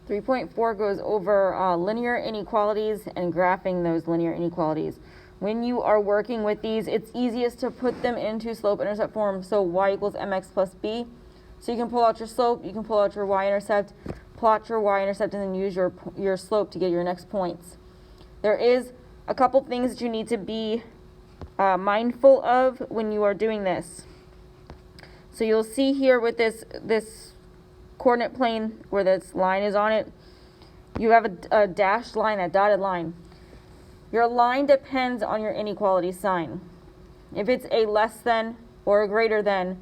3.4 goes over linear inequalities and graphing those linear inequalities. When you are working with these, it's easiest to put them into slope-intercept form. So y equals mx plus b. So you can pull out your slope, you can pull out your y-intercept, plot your y-intercept, and then use your slope to get your next points. There is a couple things that you need to be mindful of when you are doing this. So you'll see here with this coordinate plane where this line is on it, you have a dashed line, a dotted line. Your line depends on your inequality sign. If it's a less than or a greater than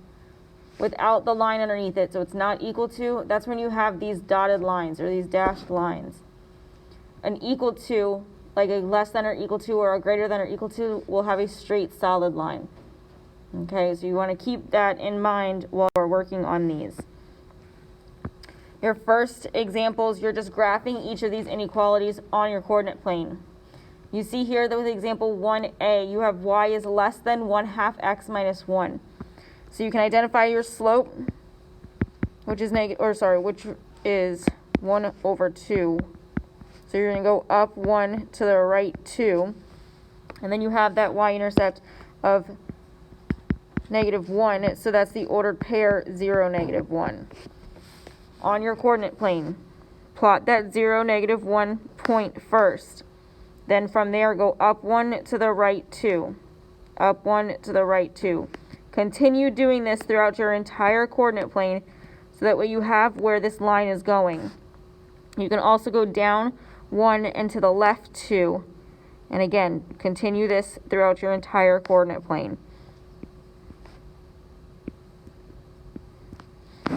without the line underneath it, so it's not equal to, that's when you have these dotted lines or these dashed lines. An equal to, like a less than or equal to or a greater than or equal to, will have a straight solid line. Okay, so you want to keep that in mind while we're working on these. Your first examples, you're just graphing each of these inequalities on your coordinate plane. You see here that with example 1a, you have y is less than 1/2 x minus 1. So you can identify your slope, which is which is 1 over 2. So you're going to go up 1 to the right 2. And then you have that y-intercept of -1. So that's the ordered pair 0, -1. On your coordinate plane, plot that 0, -1 point first. Then from there, go up 1 to the right 2. Up 1 to the right 2. Continue doing this throughout your entire coordinate plane so that way you have where this line is going. You can also go down 1 and to the left 2. And again, continue this throughout your entire coordinate plane.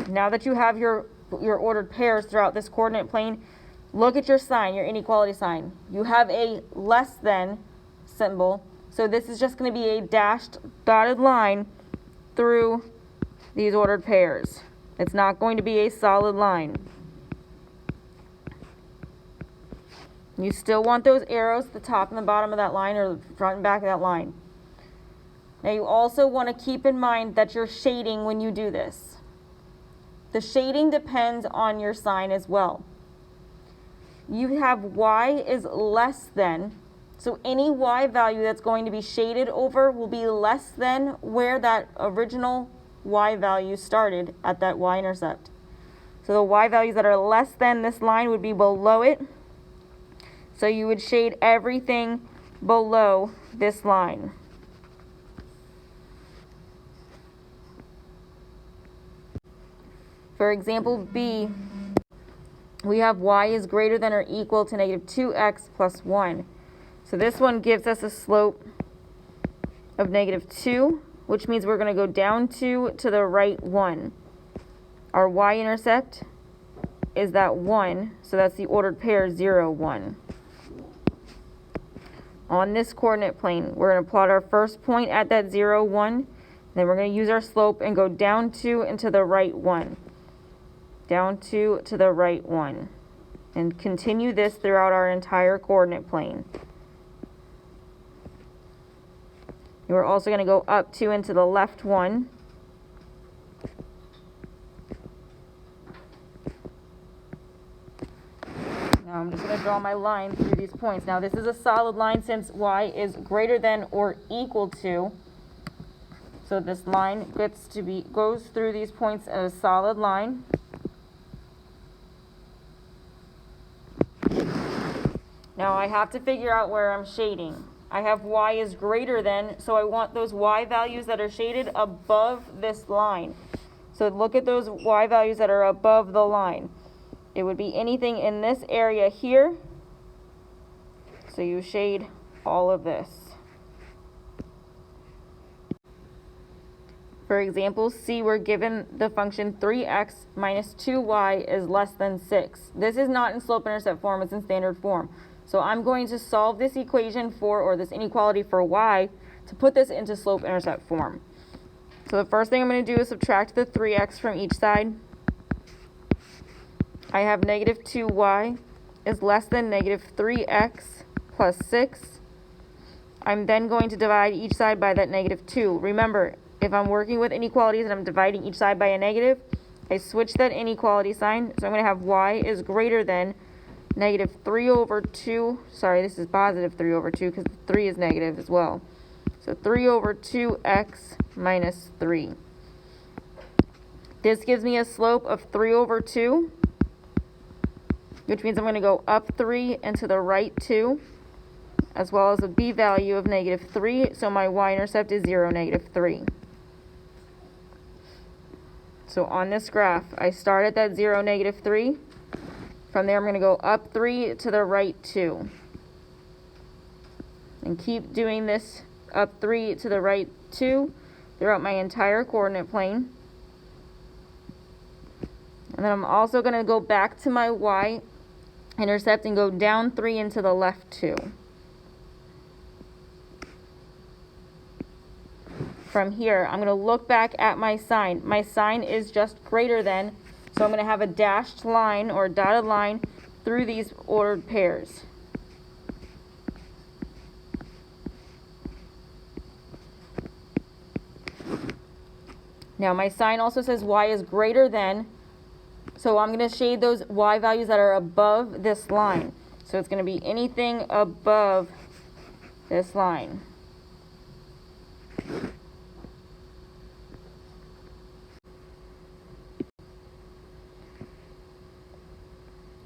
Now that you have your ordered pairs throughout this coordinate plane, look at your sign, your inequality sign. You have a less than symbol, so this is just going to be a dashed dotted line through these ordered pairs. It's not going to be a solid line. You still want those arrows at the top and the bottom of that line, or the front and back of that line. Now you also want to keep in mind that you're shading when you do this. The shading depends on your sign as well. You have y is less than, so any y value that's going to be shaded over will be less than where that original y value started at that y-intercept. So the y values that are less than this line would be below it. So you would shade everything below this line. For example B, we have y is greater than or equal to -2x plus 1. So this one gives us a slope of -2, which means we're going to go down 2 to the right 1. Our y-intercept is that 1, so that's the ordered pair 0, 1. On this coordinate plane, we're going to plot our first point at that 0, 1. Then we're going to use our slope and go down 2 and to the right 1. Down 2 to the right 1. And continue this throughout our entire coordinate plane. And we're also going to go up 2 and to the left 1. Now I'm just going to draw my line through these points. Now this is a solid line since y is greater than or equal to. So this line goes through these points as a solid line. Now I have to figure out where I'm shading. I have y is greater than, so I want those y values that are shaded above this line. So look at those y values that are above the line. It would be anything in this area here. So you shade all of this. For example, C, we're given the function 3x minus 2y is less than 6. This is not in slope-intercept form, it's in standard form. So I'm going to solve this equation or this inequality for y to put this into slope-intercept form. So the first thing I'm going to do is subtract the 3x from each side. I have -2y is less than -3x plus 6. I'm then going to divide each side by that -2. Remember, if I'm working with inequalities and I'm dividing each side by a negative, I switch that inequality sign, so I'm going to have y is greater than negative 3 over 2. Sorry, this is positive 3 over 2 because 3 is negative as well. So 3 over 2x minus 3. This gives me a slope of 3 over 2, which means I'm going to go up 3 and to the right 2, as well as a b value of negative 3. So my y-intercept is 0, negative 3. So on this graph, I start at that 0, negative 3. From there, I'm going to go up 3 to the right 2. And keep doing this up 3 to the right 2 throughout my entire coordinate plane. And then I'm also going to go back to my y-intercept and go down 3 and to the left 2. From here, I'm going to look back at my sign. My sign is just greater than, so I'm going to have a dashed line or a dotted line through these ordered pairs. Now my sign also says y is greater than, so I'm going to shade those y values that are above this line. So it's going to be anything above this line.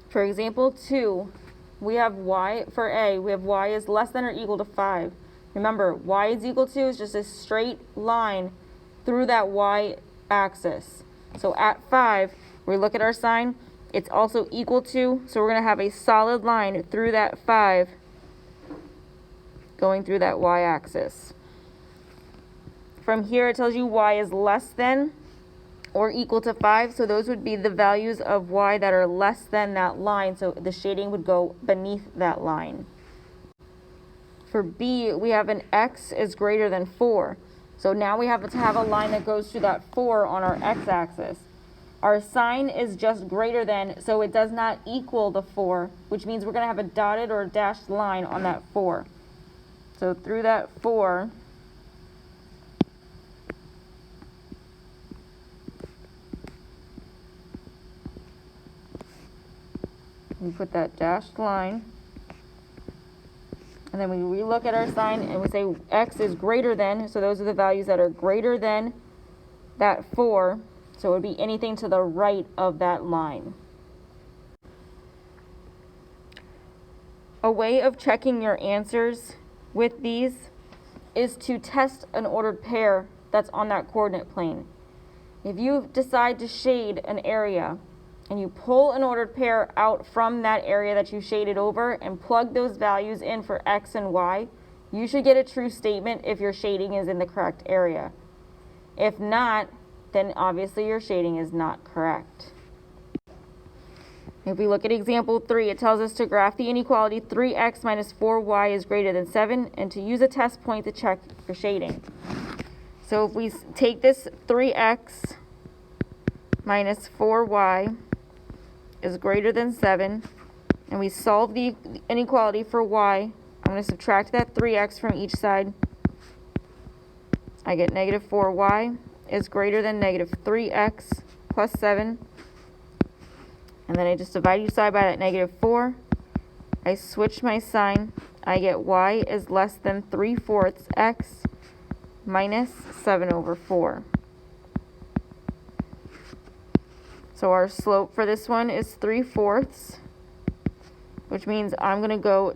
For example 2, we have y, for A, we have y is less than or equal to 5. Remember, y is equal to is just a straight line through that y-axis. So at 5, we look at our sign, it's also equal to, so we're going to have a solid line through that 5 going through that y-axis. From here, it tells you y is less than or equal to 5, so those would be the values of y that are less than that line, so the shading would go beneath that line. For B, we have an x is greater than 4. So now we have to have a line that goes through that 4 on our x-axis. Our sign is just greater than, so it does not equal the 4, which means we're going to have a dotted or dashed line on that 4. So through that 4, we put that dashed line, and then we relook at our sign and we say x is greater than, so those are the values that are greater than that 4, so it would be anything to the right of that line. A way of checking your answers with these is to test an ordered pair that's on that coordinate plane. If you decide to shade an area and you pull an ordered pair out from that area that you shaded over and plug those values in for x and y, you should get a true statement if your shading is in the correct area. If not, then obviously your shading is not correct. If we look at example 3, it tells us to graph the inequality 3x minus 4y is greater than 7 and to use a test point to check for shading. So if we take this 3x minus 4y is greater than 7, and we solve the inequality for y, I'm going to subtract that 3x from each side. I get negative 4y is greater than negative 3x plus 7. And then I just divide each side by that negative 4. I switch my sign. I get y is less than 3/4 x minus 7 over 4. So our slope for this one is 3/4, which means I'm going to go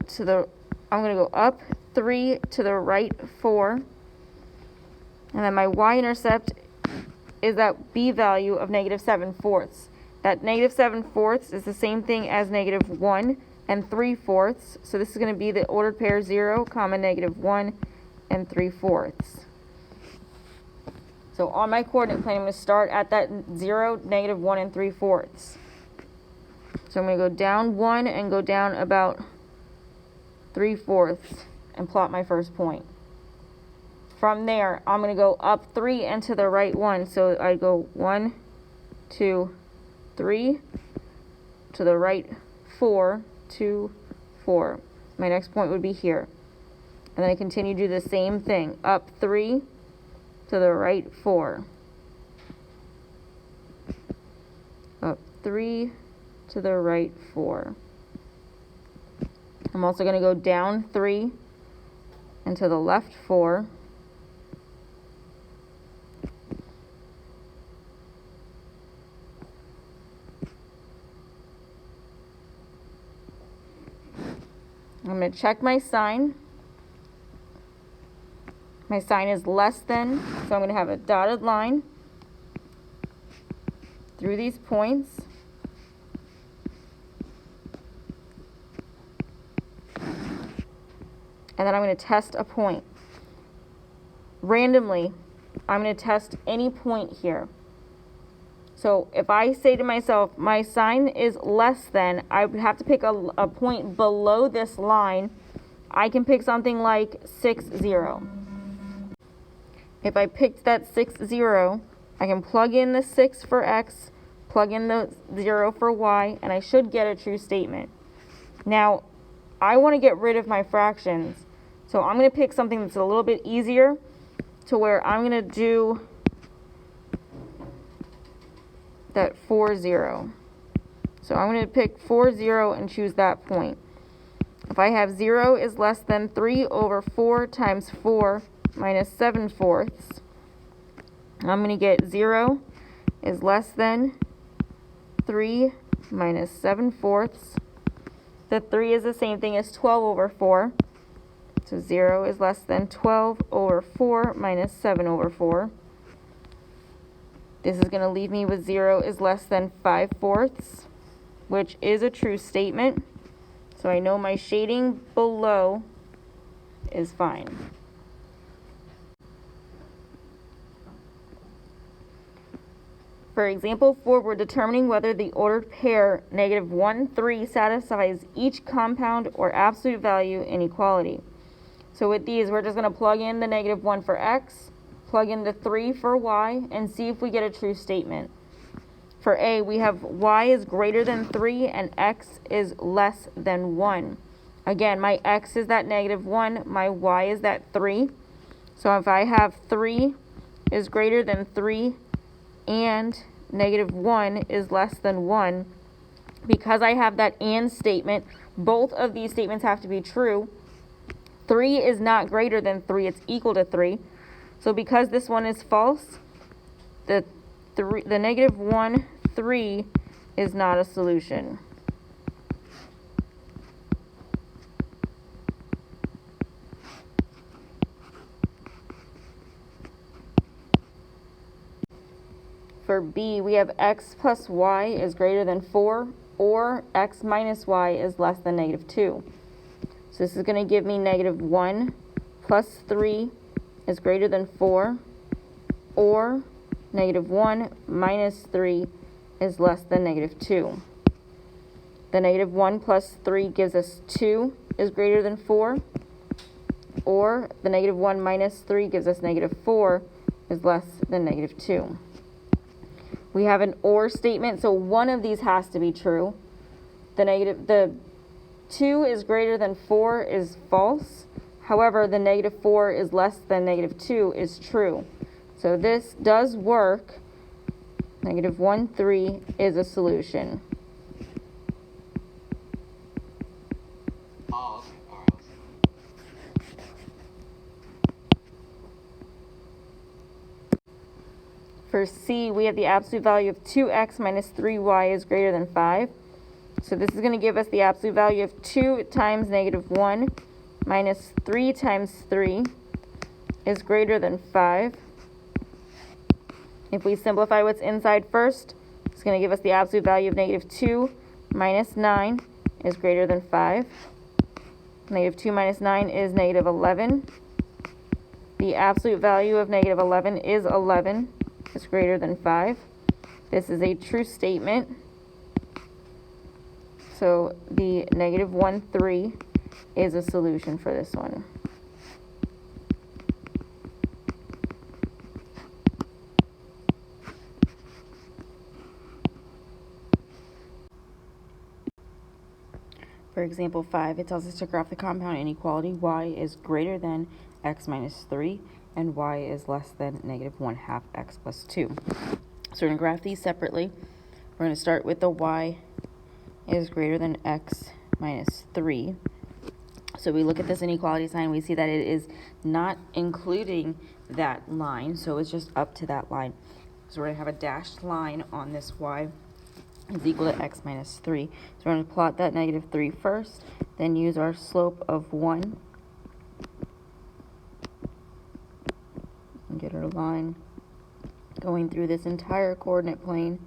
up 3 to the right 4. And then my y-intercept is that b value of negative 7/4. That negative 7/4 is the same thing as negative 1 and 3/4. So this is going to be the ordered pair 0, negative 1 and 3/4. So on my coordinate plane, I'm going to start at that 0, negative 1 and 3/4. So I'm going to go down 1 and go down about 3/4 and plot my first point. From there, I'm going to go up 3 and to the right 1. So I go 1, 2, 3, to the right 4, 2, 4. My next point would be here. And then I continue to do the same thing. Up 3, to the right 4. 3 to the right 4. I'm also going to go down 3 and to the left 4. I'm going to check my sign. My sign is less than, so I'm going to have a dotted line through these points. And then I'm going to test a point. Randomly, I'm going to test any point here. So if I say to myself, my sign is less than, I would have to pick a point below this line. I can pick something like 6, 0. If I picked that 6, 0, I can plug in the 6 for x, plug in the 0 for y, and I should get a true statement. Now, I want to get rid of my fractions, so I'm going to pick something that's a little bit easier to where I'm going to do that 4, 0. So I'm going to pick 4, 0 and choose that point. If I have 0 is less than 3 over 4 times 4 minus 7 fourths, I'm going to get 0 is less than 3 minus 7 fourths. The 3 is the same thing as 12 over 4. So 0 is less than 12 over 4 minus 7 over 4. This is going to leave me with 0 is less than 5 fourths, which is a true statement. So I know my shading below is fine. For example 4, we're determining whether the ordered pair -1, 3 satisfies each compound or absolute value inequality. So with these, we're just going to plug in the -1 for x, plug in the 3 for y, and see if we get a true statement. For A, we have y is greater than 3 and x is less than 1. Again, my x is that -1, my y is that 3. So if I have 3 is greater than 3 and -1 is less than 1, because I have that and statement, both of these statements have to be true. 3 is not greater than 3, it's equal to 3. So because this one is false, the -1, 3 is not a solution. For B, we have x plus y is greater than 4, or x minus y is less than -2. So this is going to give me -1 plus 3 is greater than 4, or -1 minus 3 is less than -2. The -1 plus 3 gives us 2 is greater than 4, or the -1 minus 3 gives us -4 is less than -2. We have an or statement, so one of these has to be true. The 2 is greater than 4 is false. However, the -4 is less than -2 is true. So this does work. -1, 3 is a solution. For C, we have the absolute value of 2x minus 3y is greater than 5. So this is going to give us the absolute value of 2 times -1 minus 3 times 3 is greater than 5. If we simplify what's inside first, it's going to give us the absolute value of -2 minus 9 is greater than 5. -2 minus 9 is -11. The absolute value of -11 is 11. Is greater than 5. This is a true statement. So the -1, 3 is a solution for this one. For example 5, it tells us to graph the compound inequality y is greater than x minus 3 and y is less than -1/2 x plus 2. So we're going to graph these separately. We're going to start with the y is greater than x minus 3. So we look at this inequality sign, we see that it is not including that line, so it's just up to that line. So we're going to have a dashed line on this y is equal to x minus 3. So we're going to plot that negative 3 first, then use our slope of 1 and get our line going through this entire coordinate plane.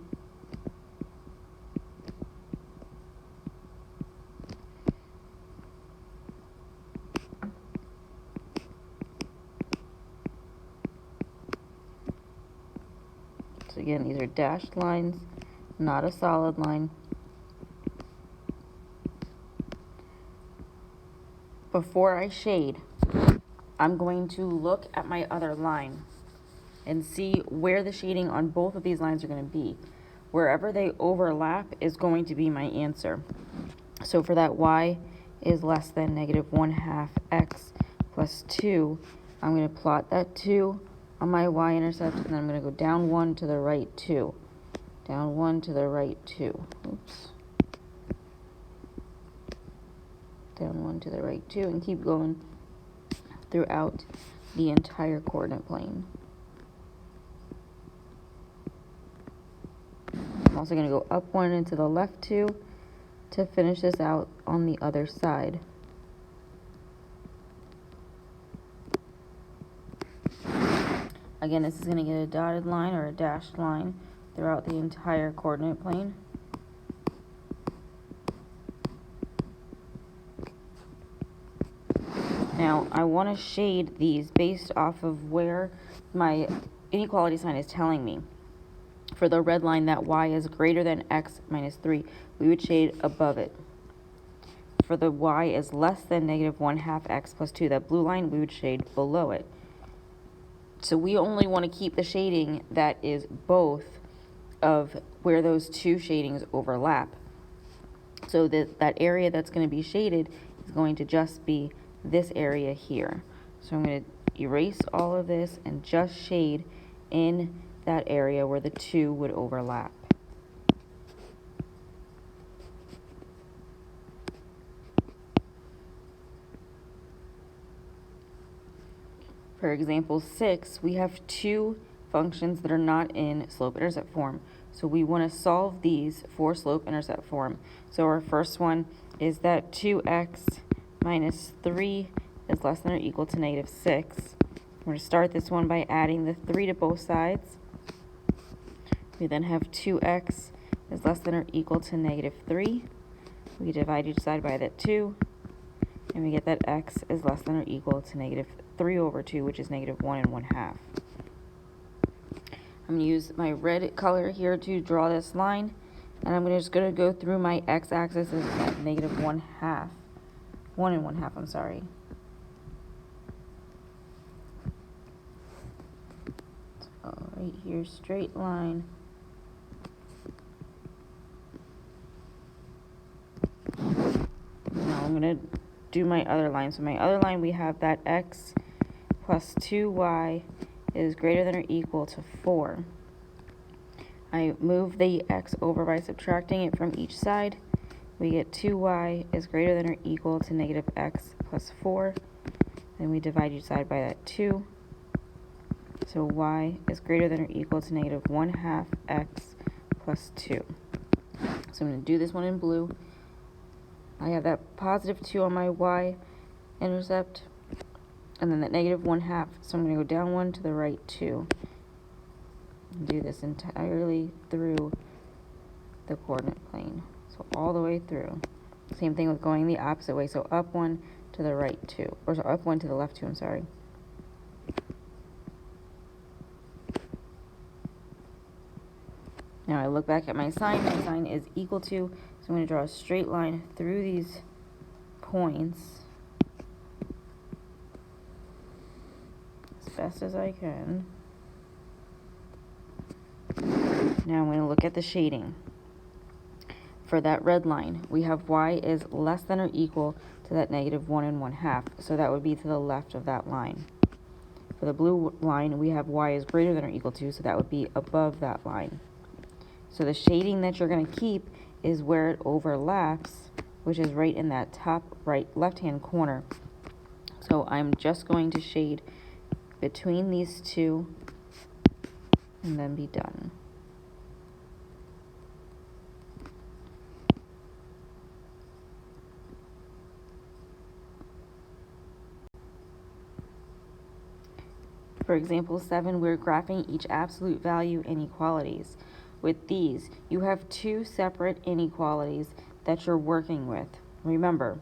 So again, these are dashed lines, not a solid line. Before I shade, I'm going to look at my other line and see where the shading on both of these lines are going to be. Wherever they overlap is going to be my answer. So for that y is less than negative 1/2 x plus 2, I'm going to plot that 2 on my y-intercept, and then I'm going to go down 1 to the right 2. Down 1 to the right 2. Oops. Down 1 to the right 2, and keep going throughout the entire coordinate plane. I'm also going to go up 1 and to the left 2 to finish this out on the other side. Again, this is going to get a dotted line or a dashed line throughout the entire coordinate plane. Now, I want to shade these based off of where my inequality sign is telling me. For the red line, that y is greater than x minus 3, we would shade above it. For the y is less than negative 1/2 x plus 2, that blue line, we would shade below it. So we only want to keep the shading that is both of where those two shadings overlap. So that area that's going to be shaded is going to just be this area here. So I'm going to erase all of this and just shade in that area where the two would overlap. For example 6, we have two functions that are not in slope-intercept form. So we want to solve these for slope-intercept form. So our first one is that 2x minus 3 is less than or equal to negative 6. We're going to start this one by adding the 3 to both sides. We then have 2x is less than or equal to negative 3. We divide each side by that 2, and we get that x is less than or equal to negative 3 over 2, which is negative 1 and 1/2. I'm going to use my red color here to draw this line, and I'm just going to go through my x-axis as negative 1/2. 1 and 1/2, I'm sorry. So right here, straight line. Now I'm going to do my other line. So my other line, we have that x plus 2y is greater than or equal to 4. I move the x over by subtracting it from each side. We get 2y is greater than or equal to negative x plus 4. Then we divide each side by that 2. So y is greater than or equal to negative 1/2 x plus 2. So I'm going to do this one in blue. I have that positive 2 on my y-intercept, and then that negative 1/2. So I'm going to go down 1 to the right 2. And do this entirely through the coordinate plane. So all the way through. Same thing with going the opposite way. So up 1 to the right 2. Or so up 1 to the left 2, I'm sorry. Now I look back at my sign. My sign is equal to, so I'm going to draw a straight line through these points as best as I can. Now I'm going to look at the shading. For that red line, we have y is less than or equal to that negative 1 and 1/2. So that would be to the left of that line. For the blue line, we have y is greater than or equal to, so that would be above that line. So the shading that you're going to keep is where it overlaps, which is right in that top right left-hand corner. So I'm just going to shade between these two and then be done. For example 7, we're graphing each absolute value inequalities. With these, you have two separate inequalities that you're working with. Remember,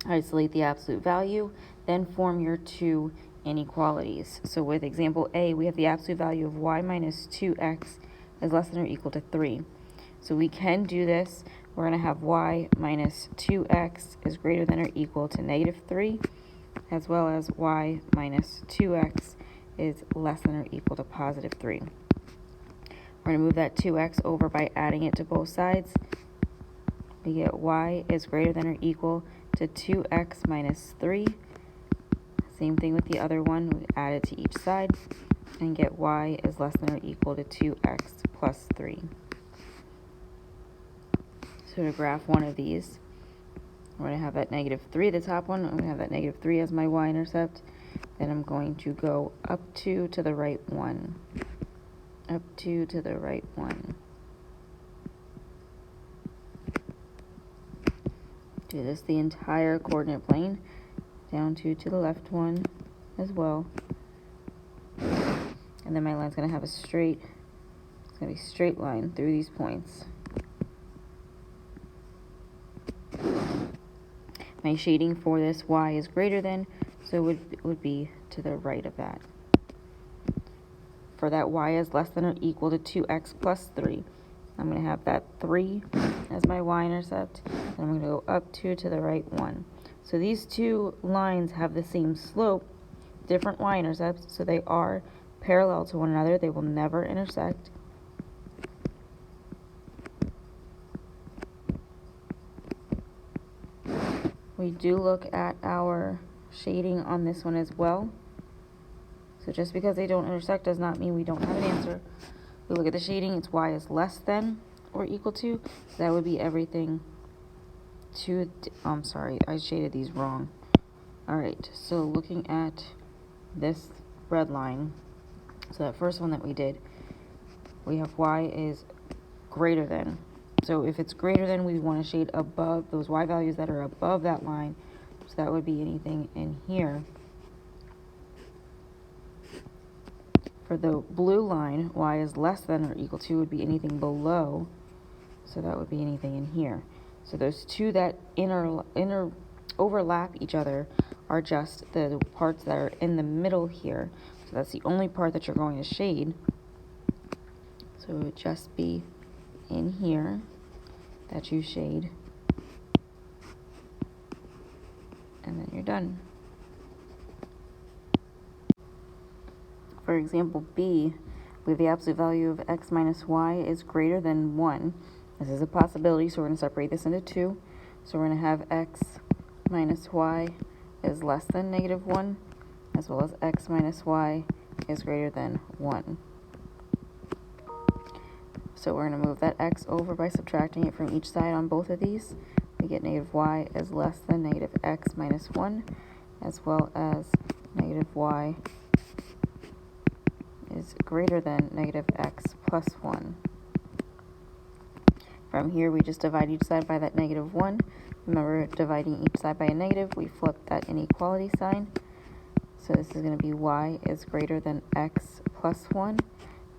isolate the absolute value, then form your two inequalities. So with example A, we have the absolute value of y minus 2x is less than or equal to 3. So we can do this. We're going to have y minus 2x is greater than or equal to negative 3, as well as y minus 2x is less than or equal to positive 3. We're going to move that 2x over by adding it to both sides. We get y is greater than or equal to 2x minus 3. Same thing with the other one. We add it to each side and get y is less than or equal to 2x plus 3. So to graph one of these, we're going to have that negative 3, the top one. I'm going to have that negative 3 as my y-intercept. Then I'm going to go up 2 to the right 1. Up 2 to the right 1. Do this the entire coordinate plane. Down 2 to the left 1 as well. And then my line's going to have a straight, it's going to be a straight line through these points. My shading for this y is greater than, so it would be to the right of that. For that y is less than or equal to 2x plus 3, I'm going to have that 3 as my y-intercept, and I'm going to go up 2 to the right 1. So these two lines have the same slope, different y-intercepts, so they are parallel to one another. They will never intersect. We do look at our shading on this one as well. So just because they don't intersect does not mean we don't have an answer. We look at the shading, it's y is less than or equal to. So that would be everything to, I'm sorry, I shaded these wrong. Alright, so looking at this red line, so that first one that we did, we have y is greater than. So if it's greater than, we want to shade above those y values that are above that line. So that would be anything in here. For the blue line, y is less than or equal to would be anything below. So that would be anything in here. So those two that overlap each other are just the parts that are in the middle here. So that's the only part that you're going to shade. So it would just be in here that you shade. And then you're done. For example B, we have the absolute value of x minus y is greater than 1. This is a possibility, so we're going to separate this into two. So we're going to have x minus y is less than negative 1, as well as x minus y is greater than 1. So we're going to move that x over by subtracting it from each side on both of these. We get negative y is less than negative x minus 1, as well as negative y is greater than negative x plus 1. From here, we just divide each side by that negative 1. Remember, dividing each side by a negative, we flip that inequality sign. So this is going to be y is greater than x plus 1,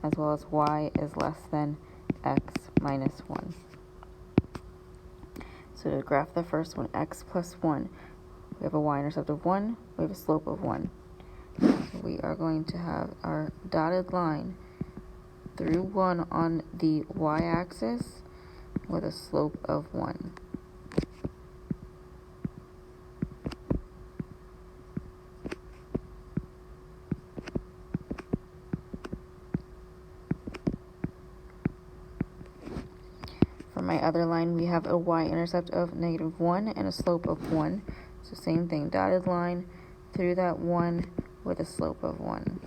as well as y is less than x minus 1. So to graph the first one, x plus 1, we have a y-intercept of 1, we have a slope of 1. So we are going to have our dotted line through 1 on the y-axis with a slope of 1. For my other line, we have a y-intercept of negative 1 and a slope of 1. So same thing, dotted line through that 1 with a slope of 1.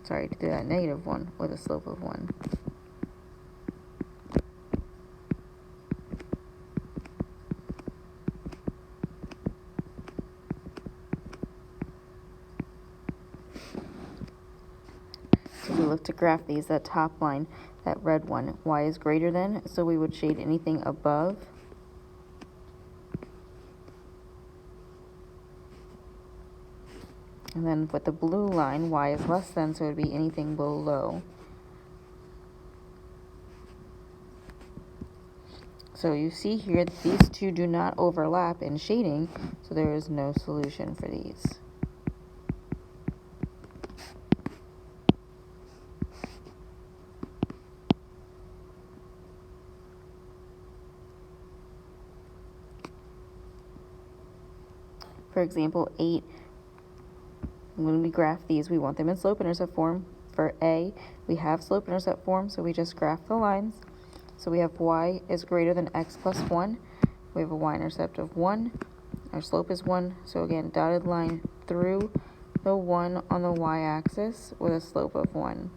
Sorry, through that negative 1 with a slope of 1. graph these, that top line, that red one, y is greater than, so we would shade anything above. And then with the blue line, y is less than, so it would be anything below. So you see here that these two do not overlap in shading, so there is no solution for these. For example, 8, when we graph these, we want them in slope-intercept form. For A, we have slope-intercept form, so we just graph the lines. So we have y is greater than x plus 1. We have a y-intercept of 1. Our slope is 1. So again, dotted line through the 1 on the y-axis with a slope of 1.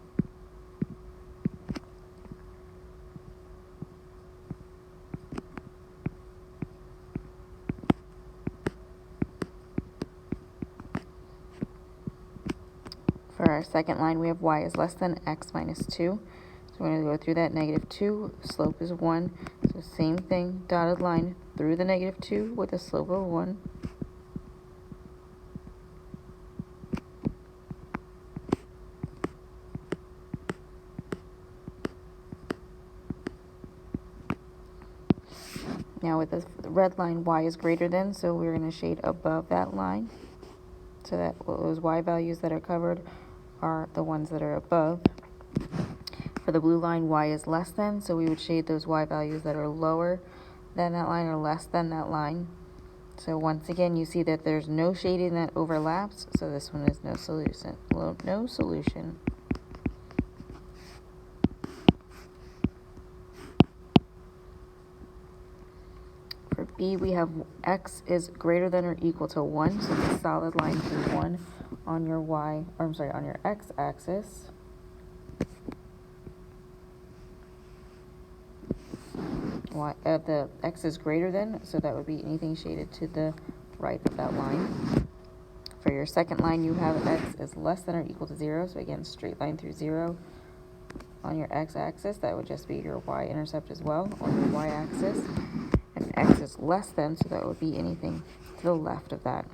For our second line, we have y is less than x minus 2. So we're going to go through that negative 2. Slope is 1. So same thing, dotted line through the negative 2 with a slope of 1. Now with the red line, y is greater than, so we're going to shade above that line. So that those y values that are covered are the ones that are above. For the blue line, y is less than, so we would shade those y values that are lower than that line or less than that line. So once again, you see that there's no shading that overlaps, so this one is no solution. No solution. For B, we have x is greater than or equal to 1, so the solid line through 1 on your on your x-axis. The x is greater than, so that would be anything shaded to the right of that line. For your second line, you have x is less than or equal to 0, so again, straight line through 0 on your x-axis. That would just be your y-intercept as well on your y-axis. And x is less than, so that would be anything to the left of that.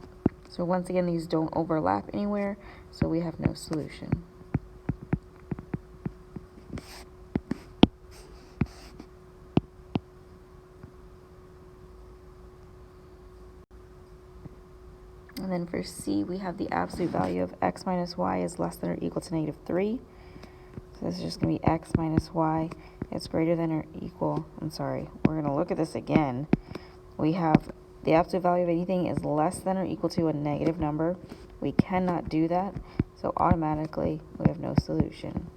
So once again, these don't overlap anywhere, so we have no solution. And then for C, we have the absolute value of x minus y is less than or equal to negative 3. So this is just going to be x minus y. It's greater than or equal. We're going to look at this again. We have the absolute value of anything is less than or equal to a negative number. We cannot do that, so automatically we have no solution.